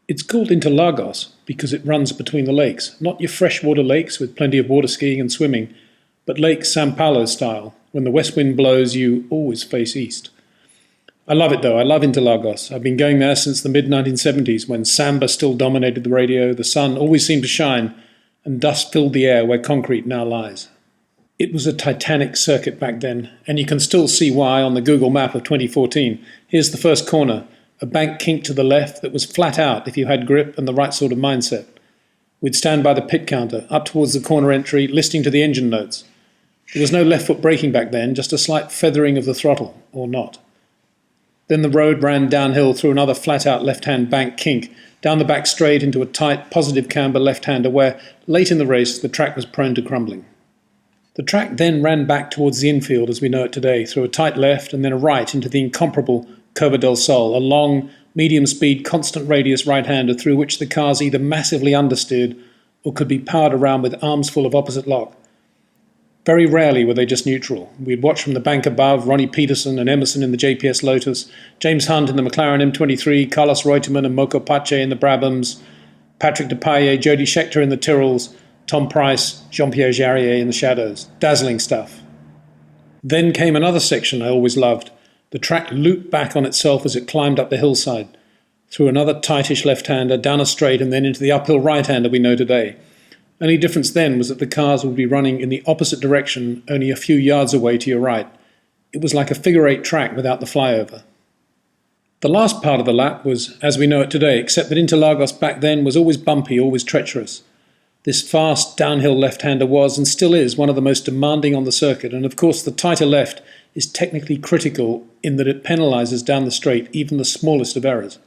It's called Interlagos because it runs between the lakes, not your freshwater lakes with plenty of water skiing and swimming, but Lake San Paulo style. When the west wind blows, you always face east. I love it though, I love Interlagos. I've been going there since the mid-1970s when samba still dominated the radio, the sun always seemed to shine, and dust filled the air where concrete now lies. It was a titanic circuit back then, and you can still see why on the Google map of 2014. Here's the first corner, a bank kink to the left that was flat out if you had grip and the right sort of mindset. We'd stand by the pit counter, up towards the corner entry, listening to the engine notes. There was no left foot braking back then, just a slight feathering of the throttle, or not. Then the road ran downhill through another flat-out left-hand bank kink, down the back straight into a tight, positive camber left-hander where, late in the race, the track was prone to crumbling. The track then ran back towards the infield as we know it today, through a tight left and then a right into the incomparable Curva del Sol, a long, medium-speed, constant radius right-hander through which the cars either massively understeered or could be powered around with arms full of opposite lock. Very rarely were they just neutral. We'd watch from the bank above Ronnie Peterson and Emerson in the JPS Lotus, James Hunt in the McLaren M23, Carlos Reutemann and Moko Pache in the Brabhams, Patrick Depailler, Jody Scheckter in the Tyrrells, Tom Price, Jean-Pierre Jarier in the Shadows. Dazzling stuff. Then came another section I always loved. The track looped back on itself as it climbed up the hillside, through another tightish left-hander, down a straight and then into the uphill right-hander we know today. Only difference then was that the cars would be running in the opposite direction only a few yards away to your right. It was like a figure-eight track without the flyover. The last part of the lap was as we know it today, except that Interlagos back then was always bumpy, always treacherous. This fast downhill left-hander was and still is one of the most demanding on the circuit, and of course the tighter left is technically critical in that it penalises down the straight even the smallest of errors.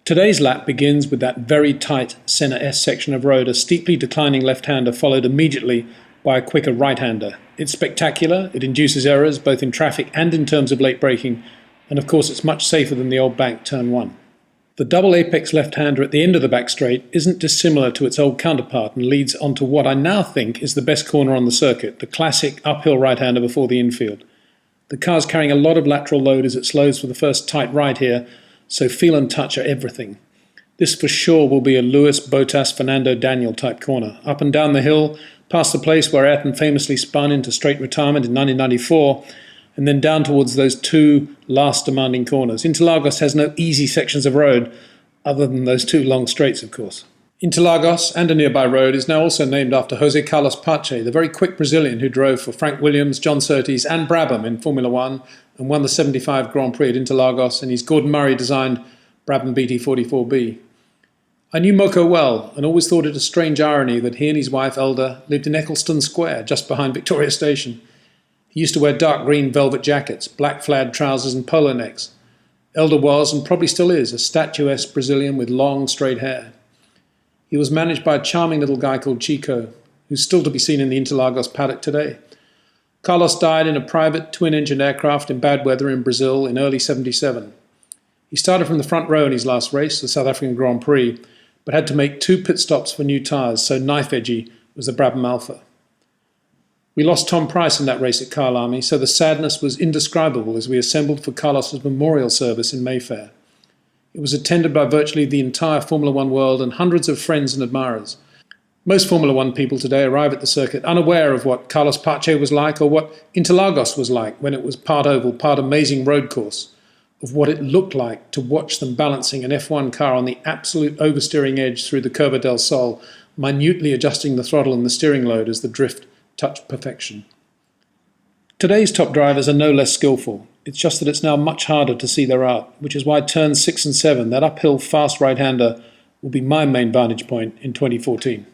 Today's lap begins with that very tight Senna S section of road, a steeply declining left-hander followed immediately by a quicker right-hander. It's spectacular, it induces errors both in traffic and in terms of late braking, and of course it's much safer than the old bank turn 1. The double apex left-hander at the end of the back straight isn't dissimilar to its old counterpart and leads onto what I now think is the best corner on the circuit, the classic uphill right-hander before the infield. The car's carrying a lot of lateral load as it slows for the first tight right here, so feel and touch are everything. This for sure will be a Lewis, Bottas, Fernando Daniel type corner. Up and down the hill, past the place where Ayrton famously spun into straight retirement in 1994, and then down towards those two last demanding corners. Interlagos has no easy sections of road, other than those two long straights, of course. Interlagos, and a nearby road, is now also named after José Carlos Pache, the very quick Brazilian who drove for Frank Williams, John Surtees and Brabham in Formula One and won the 75 Grand Prix at Interlagos, and his Gordon Murray-designed Brabham BT44B. I knew Moko well and always thought it a strange irony that he and his wife, Elda, lived in Eccleston Square, just behind Victoria Station. He used to wear dark green velvet jackets, black flared trousers and polo necks. Elda was, and probably still is, a statuesque Brazilian with long, straight hair. He was managed by a charming little guy called Chico, who's still to be seen in the Interlagos paddock today. Carlos died in a private twin-engine aircraft in bad weather in Brazil in early '77. He started from the front row in his last race, the South African Grand Prix, but had to make 2 pit stops for new tyres, so knife-edgy was the Brabham Alpha. We lost Tom Price in that race at Kyalami, so the sadness was indescribable as we assembled for Carlos's memorial service in Mayfair. It was attended by virtually the entire Formula One world and hundreds of friends and admirers. Most Formula One people today arrive at the circuit unaware of what Carlos Pache was like or what Interlagos was like when it was part oval, part amazing road course, of what it looked like to watch them balancing an F1 car on the absolute oversteering edge through the Curva del Sol, minutely adjusting the throttle and the steering load as the drift touched perfection. Today's top drivers are no less skillful. It's just that it's now much harder to see their art, which is why turns 6 and 7, that uphill fast right-hander, will be my main vantage point in 2014.